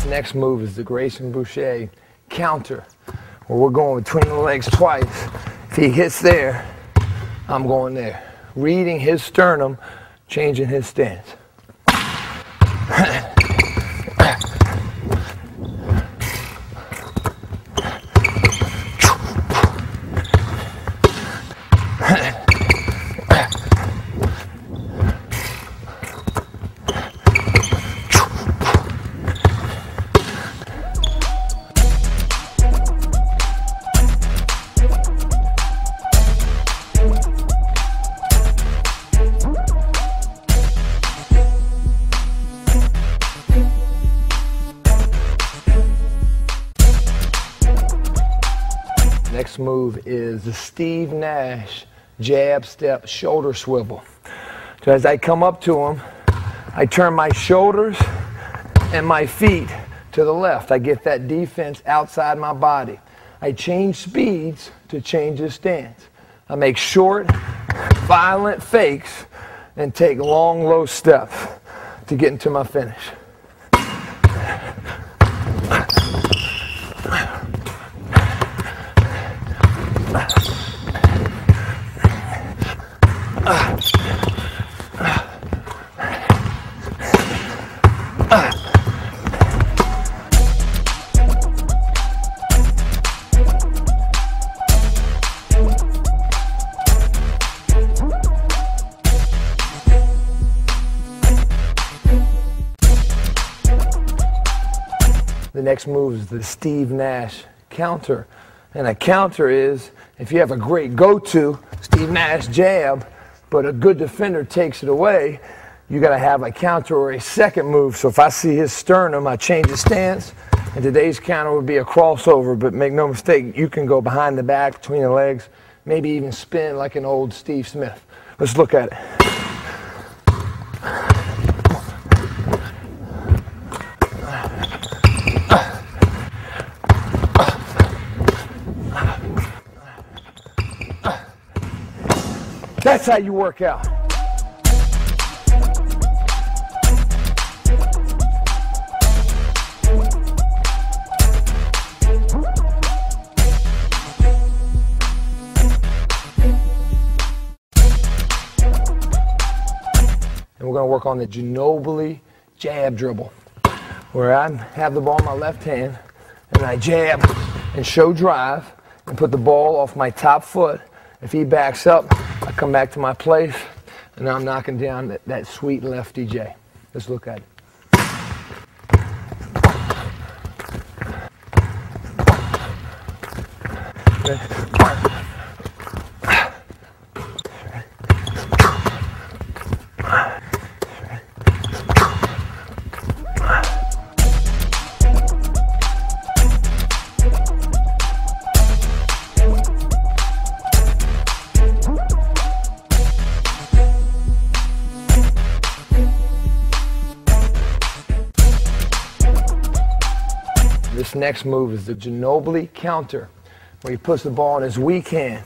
Next move is the Grayson Boucher counter, where we're going between the legs twice. If he hits there, I'm going there. Reading his sternum, changing his stance. Next move is the Steve Nash jab step shoulder swivel. So as I come up to him, I turn my shoulders and my feet to the left. I get that defense outside my body. I change speeds to change his stance. I make short, violent fakes and take long, low steps to get into my finish. The next move is the Steve Nash counter. And a counter is, if you have a great go-to Steve Nash jab, but a good defender takes it away, you got to have a counter or a second move. So if I see his sternum, I change his stance, and today's counter would be a crossover, but make no mistake, you can go behind the back, between the legs, maybe even spin like an old Steve Smith. Let's look at it. That's how you work out. And we're going to work on the Ginobili jab dribble, where I have the ball in my left hand and I jab and show drive and put the ball off my top foot. If he backs up, I come back to my place, and now I'm knocking down that sweet lefty J. Let's look at it. This next move is the Ginobili counter, where he puts the ball in his weak hand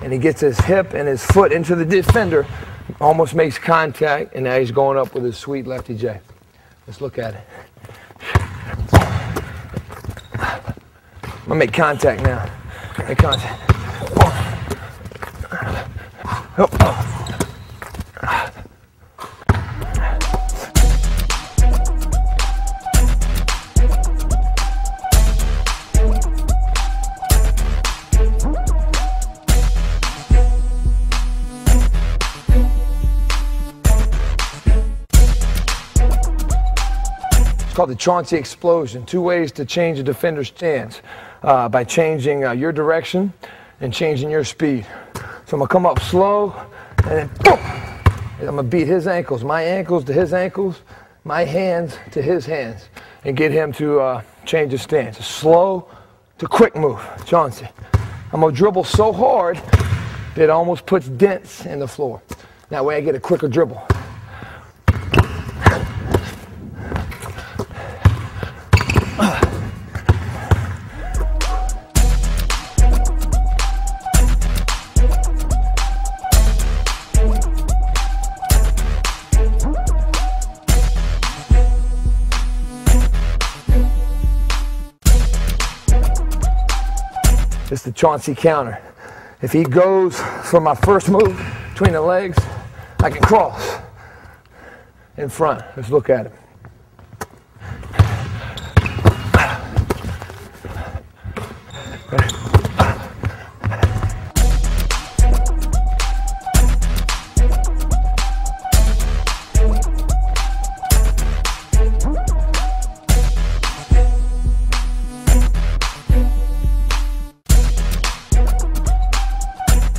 and he gets his hip and his foot into the defender, almost makes contact, and now he's going up with his sweet lefty J. Let's look at it. I'm going to make contact now. Make contact. Oh. Called the Chauncey explosion. Two ways to change a defender's stance, by changing your direction and changing your speed. So I'm gonna come up slow and then boom, and I'm gonna beat his ankles, my ankles to his ankles, my hands to his hands, and get him to change his stance. A slow to quick move, Chauncey. I'm gonna dribble so hard that it almost puts dents in the floor. That way I get a quicker dribble. Chauncey counter. If he goes for my first move between the legs, I can cross in front. Let's look at it.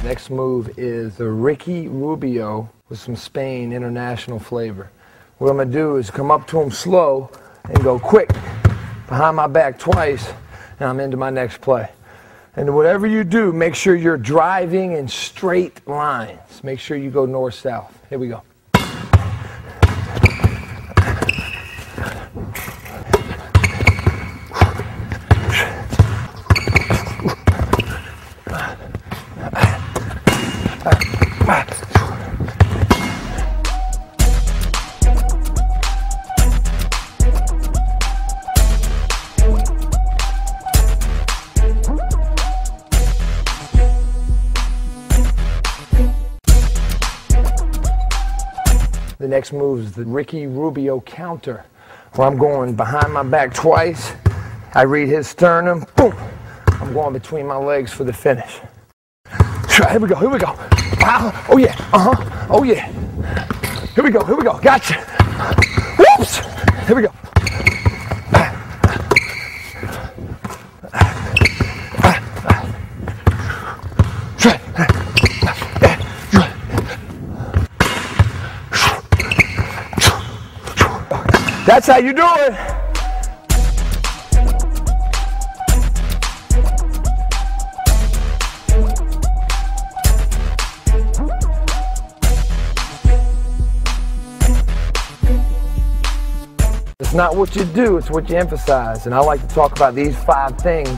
Next move is the Ricky Rubio with some Spain international flavor. What I'm going to do is come up to him slow and go quick behind my back twice, and I'm into my next play. And whatever you do, make sure you're driving in straight lines. Make sure you go north-south. Here we go. The next move is the Ricky Rubio counter, where I'm going behind my back twice. I read his sternum, boom. I'm going between my legs for the finish. Here we go, here we go. Wow. Oh yeah, oh yeah. Here we go, gotcha. Whoops, here we go. That's how you do it. It's not what you do, it's what you emphasize. And I like to talk about these 5 things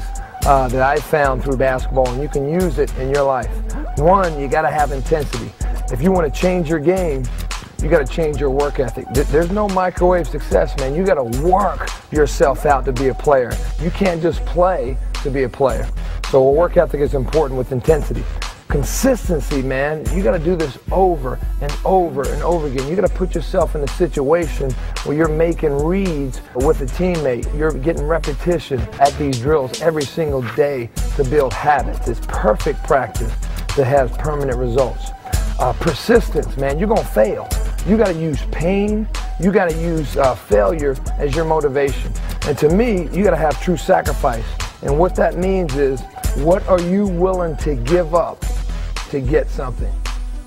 that I found through basketball, and you can use it in your life. 1, you got to have intensity. If you want to change your game, you got to change your work ethic. There's no microwave success, man. You got to work yourself out to be a player. You can't just play to be a player. So a work ethic is important with intensity. Consistency, man. You got to do this over and over and over again. You got to put yourself in a situation where you're making reads with a teammate. You're getting repetition at these drills every single day to build habits. It's perfect practice that has permanent results. Persistence, man. You're going to fail. You got to use pain. You got to use failure as your motivation. And to me, you got to have true sacrifice. And what that means is, what are you willing to give up to get something?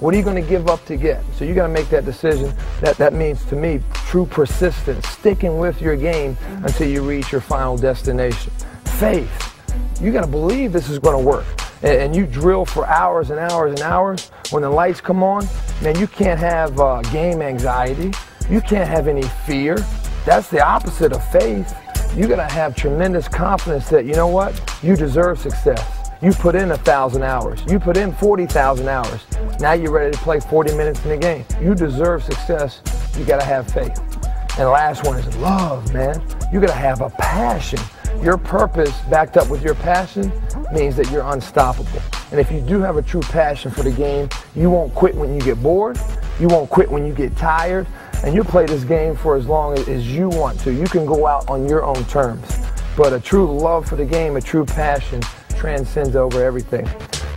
What are you going to give up to get? So you got to make that decision. That means, to me, true persistence, sticking with your game until you reach your final destination. Faith. You got to believe this is going to work. And you drill for hours and hours and hours. When the lights come on, man, you can't have game anxiety. You can't have any fear. That's the opposite of faith. You gotta have tremendous confidence that, you know what, you deserve success. You put in 1,000 hours. You put in 40,000 hours. Now you're ready to play 40 minutes in a game. You deserve success. You gotta have faith. And the last one is love, man. You gotta have a passion. Your purpose backed up with your passion means that you're unstoppable. And if you do have a true passion for the game, you won't quit when you get bored. You won't quit when you get tired. And you'll play this game for as long as you want to. You can go out on your own terms. But a true love for the game, a true passion, transcends over everything.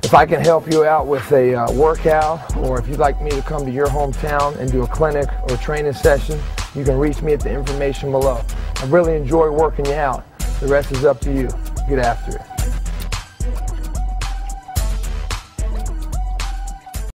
If I can help you out with a workout, or if you'd like me to come to your hometown and do a clinic or training session, you can reach me at the information below. I really enjoy working you out. The rest is up to you. Get after it.